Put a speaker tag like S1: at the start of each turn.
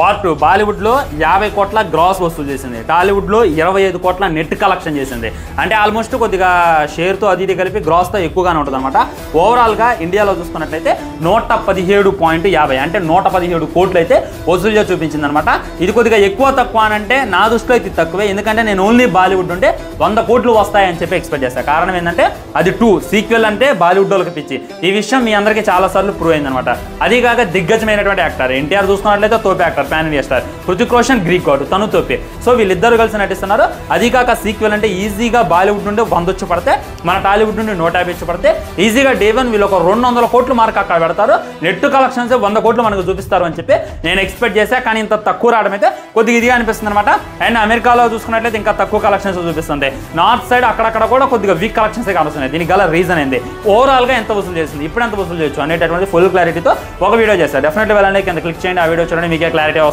S1: War 2 బాలీవుడ్లో 50 కోట్ల gross వసూలు చేసింది. టాలీవుడ్లో 25 కోట్ల నెట్ కలెక్షన్ చేసింది. అంటే ఆల్మోస్ట్ కొద్దిగా షేర్తో అది ఇది కలిపి గ్రాస్తో ఎక్కువగానే ఉంటుంది అనమాట. ఓవరాల్గా ఇండియాలో చూసుకున్నట్లయితే 117.50 అంటే 117 కోట్లు అయితే వసూలుగా చూపించింది అనమాట. ఇది కొద్దిగా ఎక్కువ తక్కువ అని అంటే నా దృష్టిలో ఇది తక్కువే, ఎందుకంటే నేను ఓన్లీ బాలీవుడ్ ఉంటే 100 కోట్లు వస్తాయని చెప్పి ఎక్స్పెక్ట్ చేస్తాను. కారణం ఏంటంటే అది 2 సీక్వెల్ అంటే బాలీవుడ్ వాళ్ళకి పిచ్చి. ఈ విషయం మీ అందరికీ చాలాసార్లు ప్రూవ్ అయిందనమాట. అదీగాక దిగ్గజమైనటువంటి యాక్టర్ ఎన్టీఆర్ చూసుకున్నట్లయితే Tope actor, pan India star. Hrithik Roshan Greek గాడు, తను తోపే. సో వీళ్ళిద్దరు కలిసి నటిస్తున్నారు. అదీగాక సీక్వెల్ అంటే ఈజీగా బాలీవుడ్ నుండి 100 వచ్చి పడితే, మన టాలీవుడ్ నుండి 150 వచ్చి పడితే ఈజీగా డే 1 వీళ్ళు ఒక 200 కోట్లు మార్క్ అక్కడ పెడతారు. నెట్ కలెక్షన్స్ 100 కోట్లు మనకు చూపిస్తారు అని చెప్పి నేను ఎక్స్పెక్ట్ చేశా. కానీ ఇంత తక్కువ రావడం అయితే కొద్దిగా ఇదిగా అనిపిస్తుంది అనమాట. అండ్ అమెరికాలో చూసుకున్నట్లయితే ఇంకా తక్కువ కలెక్షన్స్ చూపిస్తుంది. నార్త్ సైడ్ అక్కడక్కడ కూడా కొద్దిగా వీక్ కలెక్షన్స్ కనిపిస్తున్నాయి. దీనికి గల రీజన్ ఏంది, ఓవరాల్గా ఎంత వసూలు చేసింది, ఇప్పుడు ఎంత వసూలు చేయొచ్చు అనేటటువంటి ఫుల్ క్లారిటీతో ఒక వీడియో చేస్తారు. డెఫినెట్లీ వెళ్ళండి, కింద క్లిక్ చేయండి, ఆ వీడియో చూడండి, మీకే క్లారిటీ వస్తుంది.